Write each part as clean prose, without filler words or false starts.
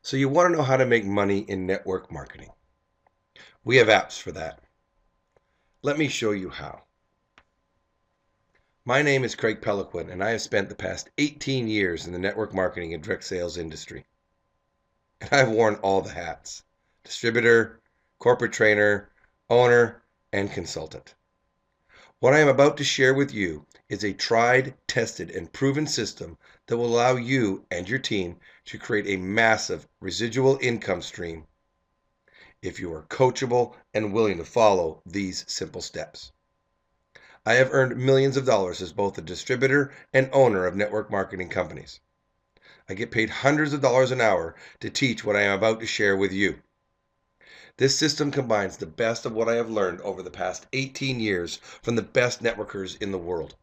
So you want to know how to make money in network marketing. We have apps for that. Let me show you how. My name is Craig Peloquin, and I have spent the past 18 years in the network marketing and direct sales industry. And I've worn all the hats: distributor, corporate trainer, owner, and consultant. What I am about to share with you is a tried, tested, and proven system that will allow you and your team to create a massive residual income stream if you are coachable and willing to follow these simple steps. I have earned millions of dollars as both a distributor and owner of network marketing companies. I get paid hundreds of dollars an hour to teach what I am about to share with you. This system combines the best of what I have learned over the past 18 years from the best networkers in the world.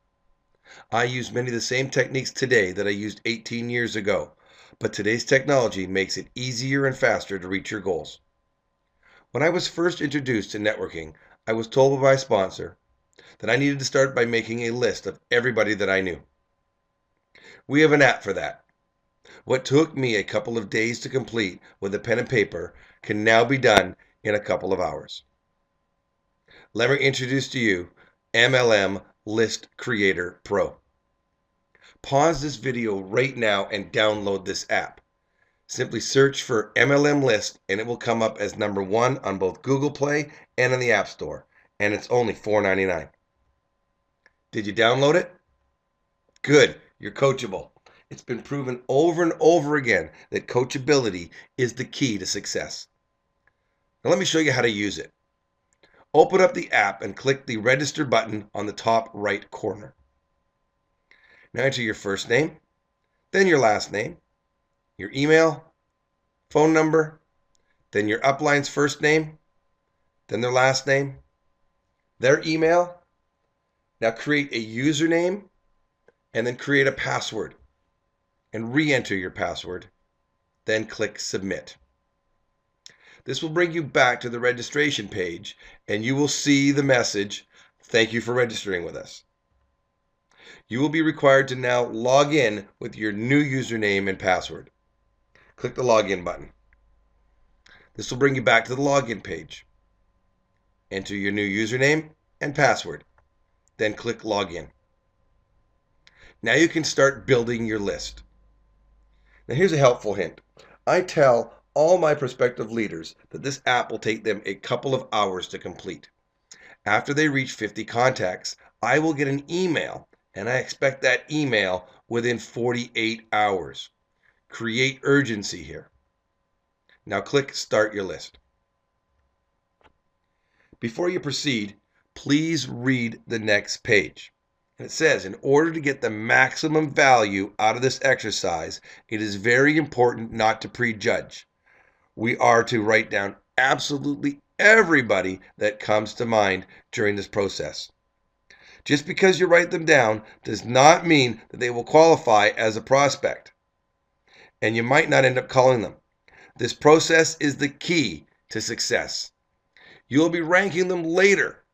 I use many of the same techniques today that I used 18 years ago, but today's technology makes it easier and faster to reach your goals. When I was first introduced to networking, I was told by my sponsor that I needed to start by making a list of everybody that I knew. We have an app for that. What took me a couple of days to complete with a pen and paper can now be done in a couple of hours. Let me introduce to you MLM List Creator Pro. Pause this video right now and download this app. Simply search for MLM List and it will come up as number 1 on both Google Play and in the App Store. And it's only $4.99. Did you download it? Good, you're coachable. It's been proven over and over again that coachability is the key to success. Now let me show you how to use it. Open up the app and click the register button on the top right corner. Now enter your first name, then your last name, your email, phone number, then your upline's first name, then their last name, their email. Now create a username and then create a password and re-enter your password, then click submit. This will bring you back to the registration page and you will see the message, "Thank you for registering with us." You will be required to now log in with your new username and password. Click the login button. This will bring you back to the login page. Enter your new username and password, then click login. Now you can start building your list. Now here's a helpful hint. I tell all my prospective leaders that this app will take them a couple of hours to complete. After they reach 50 contacts, I will get an email, and I expect that email within 48 hours. Create urgency here. Now click Start Your List. Before you proceed, please read the next page. And it says, in order to get the maximum value out of this exercise, it is very important not to prejudge. We are to write down absolutely everybody that comes to mind during this process. Just because you write them down does not mean that they will qualify as a prospect. And you might not end up calling them. This process is the key to success. You'll be ranking them later,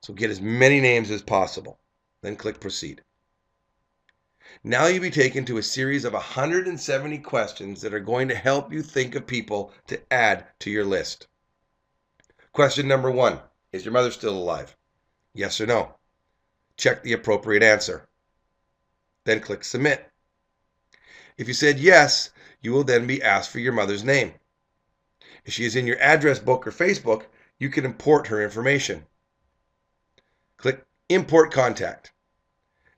so get as many names as possible. Then click Proceed. Now you'll be taken to a series of 170 questions that are going to help you think of people to add to your list. Question number 1, is your mother still alive? Yes or no? Check the appropriate answer. Then click Submit. If you said yes, you will then be asked for your mother's name. If she is in your address book or Facebook, you can import her information. Click Import Contact.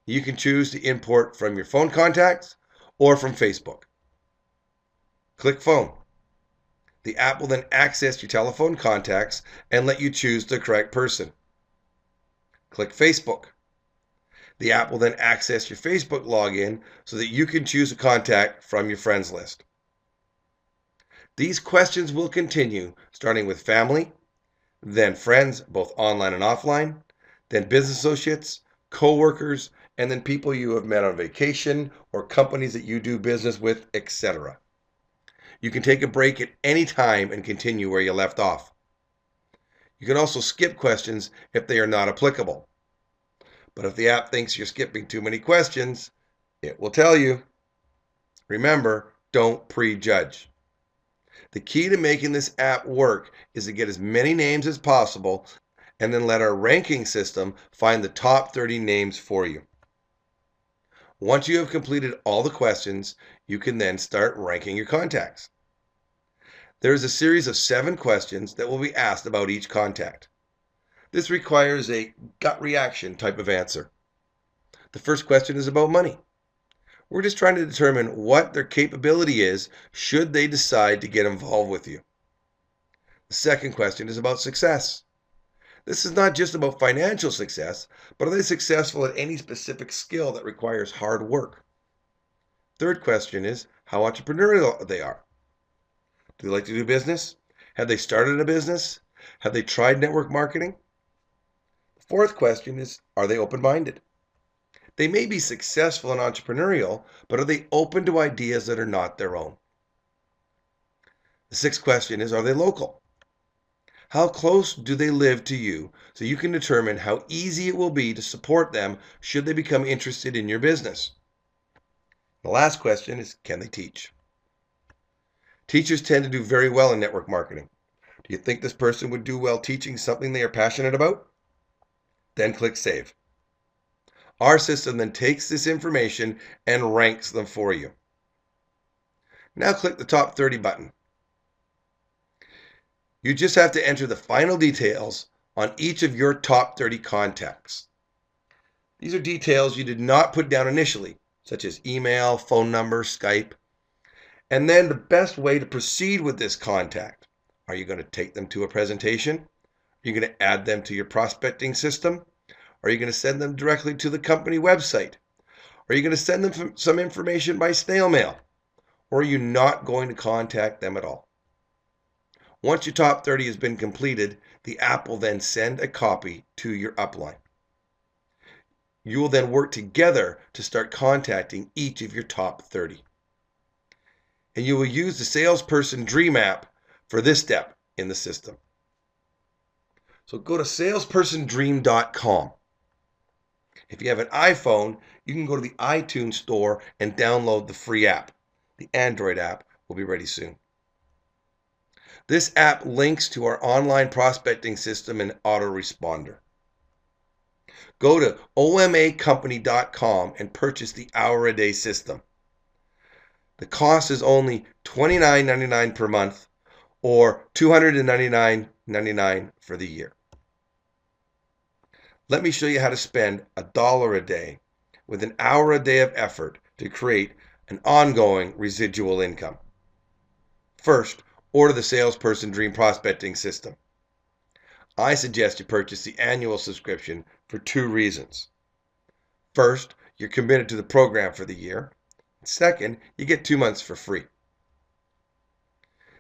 You can choose to import from your phone contacts or from Facebook. Click Phone. The app will then access your telephone contacts and let you choose the correct person. Click Facebook. The app will then access your Facebook login so that you can choose a contact from your friends list. These questions will continue, starting with family, then friends, both online and offline, then business associates, co-workers, and then people you have met on vacation or companies that you do business with, etc. You can take a break at any time and continue where you left off. You can also skip questions if they are not applicable. But if the app thinks you're skipping too many questions, it will tell you. Remember, don't prejudge. The key to making this app work is to get as many names as possible and then let our ranking system find the top 30 names for you. Once you have completed all the questions, you can then start ranking your contacts. There is a series of 7 questions that will be asked about each contact. This requires a gut reaction type of answer. The first question is about money. We're just trying to determine what their capability is should they decide to get involved with you. The second question is about success. This is not just about financial success, but are they successful at any specific skill that requires hard work? Third question is how entrepreneurial they are. Do they like to do business? Have they started a business? Have they tried network marketing? The fourth question is, are they open-minded? They may be successful and entrepreneurial, but are they open to ideas that are not their own? The sixth question is, are they local? How close do they live to you so you can determine how easy it will be to support them should they become interested in your business? The last question is, can they teach? Teachers tend to do very well in network marketing. Do you think this person would do well teaching something they are passionate about? Then click Save. Our system then takes this information and ranks them for you. Now click the Top 30 button. You just have to enter the final details on each of your top 30 contacts. These are details you did not put down initially, such as email, phone number, Skype. And then the best way to proceed with this contact. Are you going to take them to a presentation? Are you going to add them to your prospecting system? Are you going to send them directly to the company website? Are you going to send them some information by snail mail? Or are you not going to contact them at all? Once your top 30 has been completed, the app will then send a copy to your upline. You will then work together to start contacting each of your top 30. And you will use the SalesPersonDream app for this step in the system. So go to SalesPersonDream.com. If you have an iPhone, you can go to the iTunes store and download the free app. The Android app will be ready soon. This app links to our online prospecting system and autoresponder. Go to omacompany.com and purchase the HourADay system. The cost is only $29.99 per month or $299.99 for the year. Let me show you how to spend $1 a day with an hour a day of effort to create an ongoing residual income. First, order the Salesperson Dream prospecting system. I suggest you purchase the annual subscription for 2 reasons. First, you're committed to the program for the year. Second, you get 2 months for free.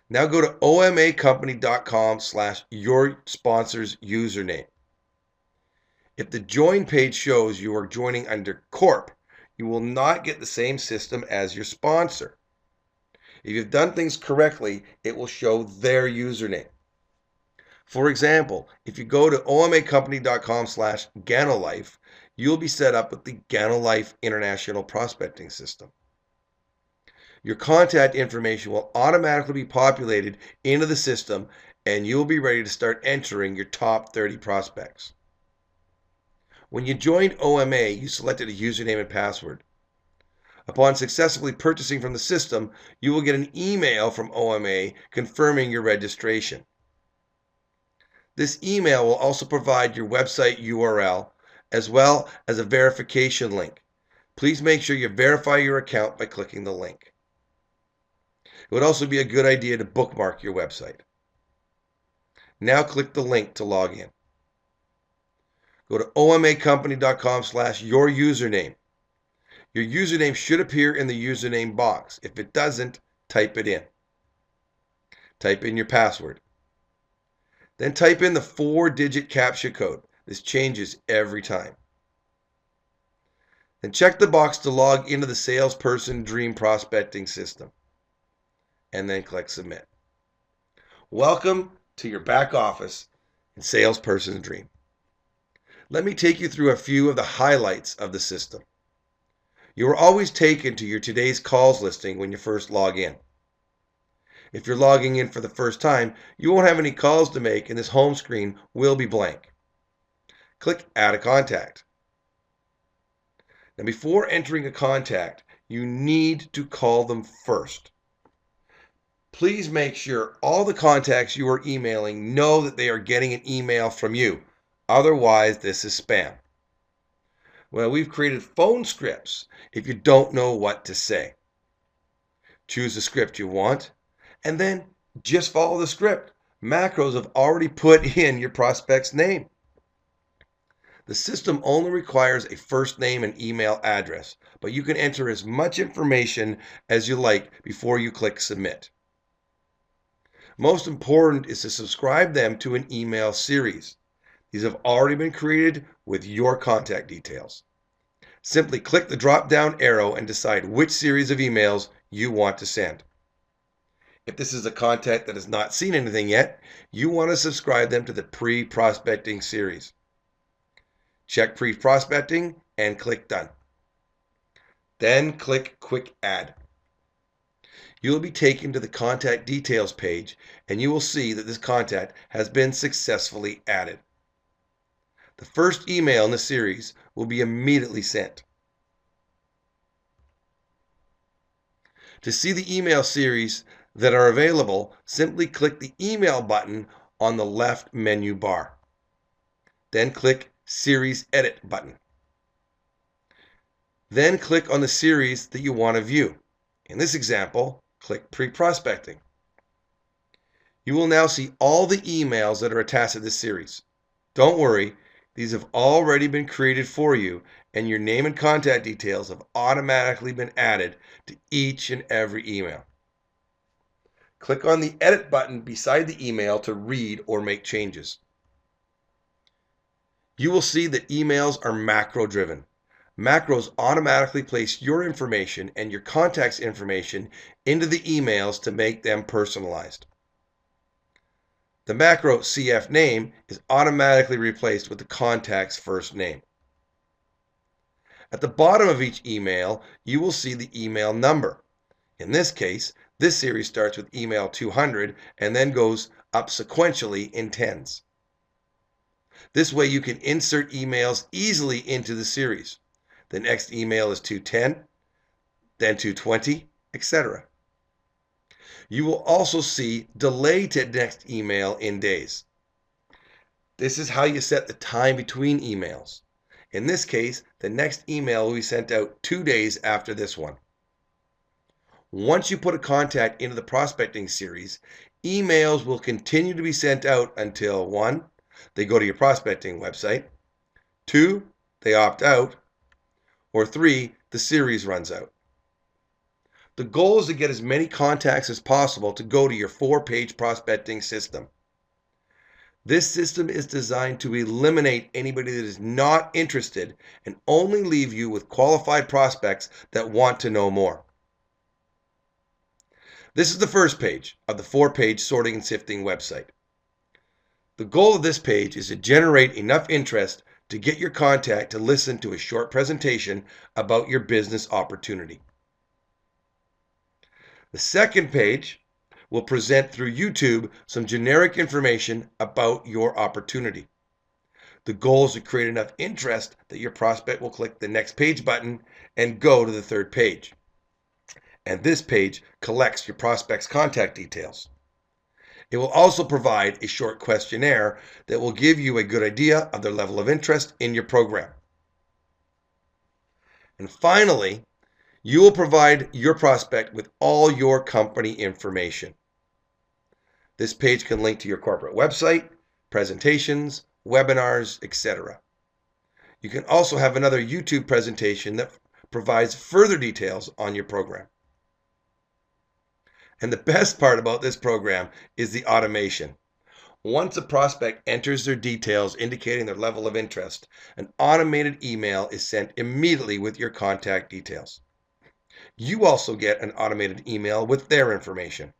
Now go to omacompany.com/your-sponsor's-username. If the join page shows you are joining under Corp, you will not get the same system as your sponsor. If you've done things correctly, it will show their username. For example, if you go to omacompany.com/Ganolife, you'll be set up with the Ganolife International Prospecting System. Your contact information will automatically be populated into the system, and you'll be ready to start entering your top 30 prospects. When you joined OMA, you selected a username and password. Upon successfully purchasing from the system, you will get an email from OMA confirming your registration. This email will also provide your website URL as well as a verification link. Please make sure you verify your account by clicking the link. It would also be a good idea to bookmark your website. Now click the link to log in. Go to omacompany.com/your-username. Your username should appear in the username box. If it doesn't, type it in. Type in your password. Then type in the 4-digit CAPTCHA code. This changes every time. Then check the box to log into the Salesperson Dream prospecting system. And then click Submit. Welcome to your back office in Salesperson's Dream. Let me take you through a few of the highlights of the system. You are always taken to your today's calls listing when you first log in. If you're logging in for the first time, you won't have any calls to make and this home screen will be blank. Click Add a Contact. Now, before entering a contact, you need to call them first. Please make sure all the contacts you are emailing know that they are getting an email from you. Otherwise, this is spam. Well, we've created phone scripts if you don't know what to say. Choose the script you want, and then just follow the script. Macros have already put in your prospect's name. The system only requires a first name and email address, but you can enter as much information as you like before you click Submit. Most important is to subscribe them to an email series. These have already been created with your contact details. Simply click the drop-down arrow and decide which series of emails you want to send. If this is a contact that has not seen anything yet, you want to subscribe them to the pre-prospecting series. Check pre-prospecting and click Done. Then click Quick Add. You will be taken to the contact details page and you will see that this contact has been successfully added. The first email in the series will be immediately sent. To see the email series that are available, simply click the email button on the left menu bar. Then click Series Edit button. Then click on the series that you want to view. In this example, click Pre-Prospecting. You will now see all the emails that are attached to this series. Don't worry, these have already been created for you and your name and contact details have automatically been added to each and every email. Click on the Edit button beside the email to read or make changes. You will see that emails are macro driven. Macros automatically place your information and your contact's information into the emails to make them personalized. The macro CF name is automatically replaced with the contact's first name. At the bottom of each email, you will see the email number. In this case, this series starts with email 200 and then goes up sequentially in tens. This way you can insert emails easily into the series. The next email is 210, then 220, etc. You will also see delay to next email in days. This is how you set the time between emails. In this case, the next email will be sent out 2 days after this one. Once you put a contact into the prospecting series, emails will continue to be sent out until 1, they go to your prospecting website, 2, they opt out, or 3, the series runs out. The goal is to get as many contacts as possible to go to your 4-page prospecting system. This system is designed to eliminate anybody that is not interested and only leave you with qualified prospects that want to know more. This is the first page of the 4-page sorting and sifting website. The goal of this page is to generate enough interest to get your contact to listen to a short presentation about your business opportunity. The second page will present through YouTube some generic information about your opportunity. The goal is to create enough interest that your prospect will click the next page button and go to the third page. And this page collects your prospect's contact details. It will also provide a short questionnaire that will give you a good idea of their level of interest in your program. And finally, you will provide your prospect with all your company information. This page can link to your corporate website, presentations, webinars, etc. You can also have another YouTube presentation that provides further details on your program. And the best part about this program is the automation. Once a prospect enters their details indicating their level of interest, an automated email is sent immediately with your contact details. You also get an automated email with their information.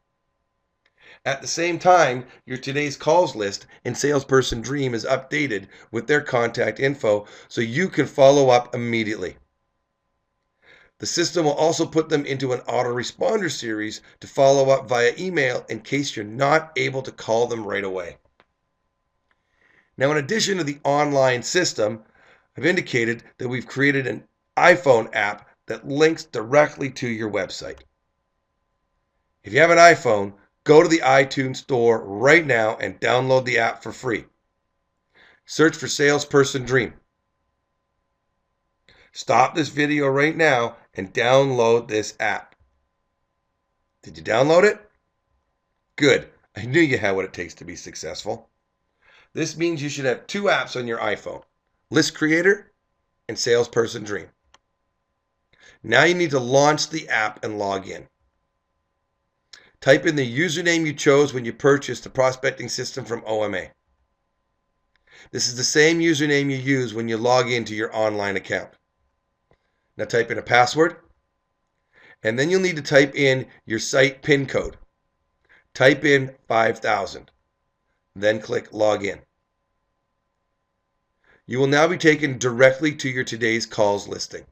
At the same time, your today's calls list in SalesPersonDream is updated with their contact info so you can follow up immediately. The system will also put them into an autoresponder series to follow up via email in case you're not able to call them right away. Now, in addition to the online system, I've indicated that we've created an iPhone app that links directly to your website. If you have an iPhone, go to the iTunes store right now and download the app for free. Search for SalesPersonDream. Stop this video right now and download this app. Did you download it? Good. I knew you had what it takes to be successful. This means you should have two apps on your iPhone, List Creator and SalesPersonDream. Now you need to launch the app and log in. Type in the username you chose when you purchased the prospecting system from OMA. This is the same username you use when you log into your online account. Now type in a password, and then you'll need to type in your site PIN code. Type in 5000, then click Login. You will now be taken directly to your today's calls listing.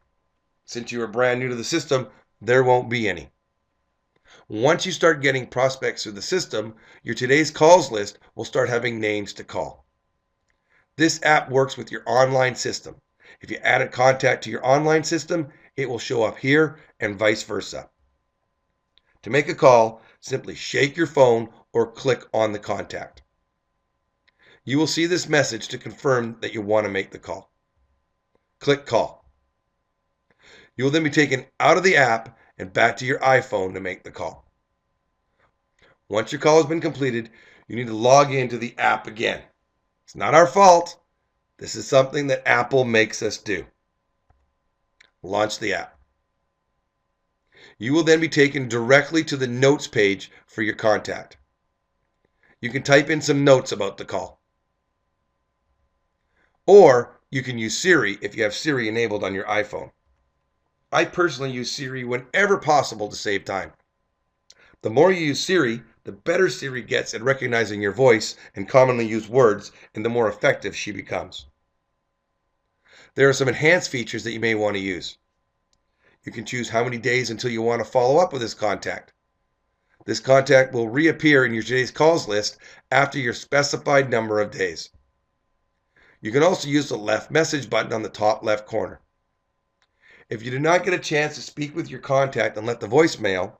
Since you are brand new to the system, there won't be any. Once you start getting prospects through the system, your today's calls list will start having names to call. This app works with your online system. If you add a contact to your online system, it will show up here and vice versa. To make a call, simply shake your phone or click on the contact. You will see this message to confirm that you want to make the call. Click Call. You will then be taken out of the app and back to your iPhone to make the call. Once your call has been completed, you need to log into the app again. It's not our fault. This is something that Apple makes us do. Launch the app. You will then be taken directly to the notes page for your contact. You can type in some notes about the call. Or you can use Siri if you have Siri enabled on your iPhone. I personally use Siri whenever possible to save time. The more you use Siri, the better Siri gets at recognizing your voice and commonly used words, and the more effective she becomes. There are some enhanced features that you may want to use. You can choose how many days until you want to follow up with this contact. This contact will reappear in your today's calls list after your specified number of days. You can also use the left message button on the top left corner. If you do not get a chance to speak with your contact and let the voicemail,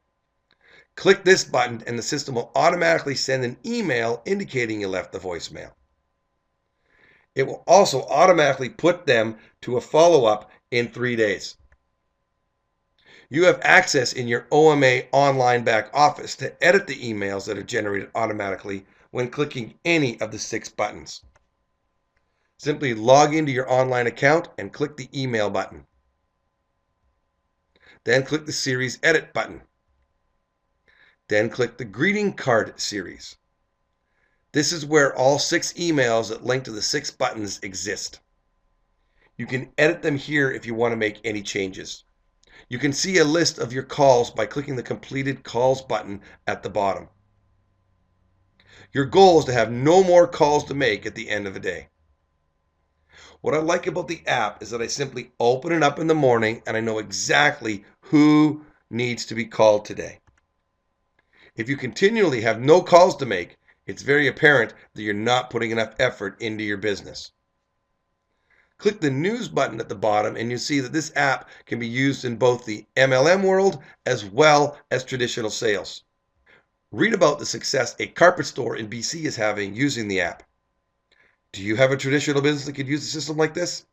click this button and the system will automatically send an email indicating you left the voicemail. It will also automatically put them to a follow-up in 3 days. You have access in your OMA online back office to edit the emails that are generated automatically when clicking any of the 6 buttons. Simply log into your online account and click the email button. Then click the series edit button. Then click the greeting card series. This is where all 6 emails that link to the 6 buttons exist. You can edit them here if you want to make any changes. You can see a list of your calls by clicking the completed calls button at the bottom. Your goal is to have no more calls to make at the end of the day. What I like about the app is that I simply open it up in the morning and I know exactly who needs to be called today. If you continually have no calls to make, it's very apparent that you're not putting enough effort into your business. Click the news button at the bottom and you'll see that this app can be used in both the MLM world as well as traditional sales. Read about the success a carpet store in BC is having using the app. Do you have a traditional business that could use a system like this?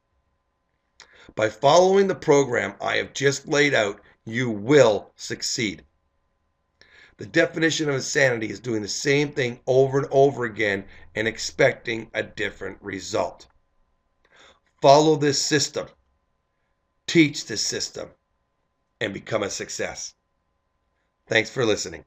By following the program I have just laid out, you will succeed. The definition of insanity is doing the same thing over and over again and expecting a different result. Follow this system, teach this system, and become a success. Thanks for listening.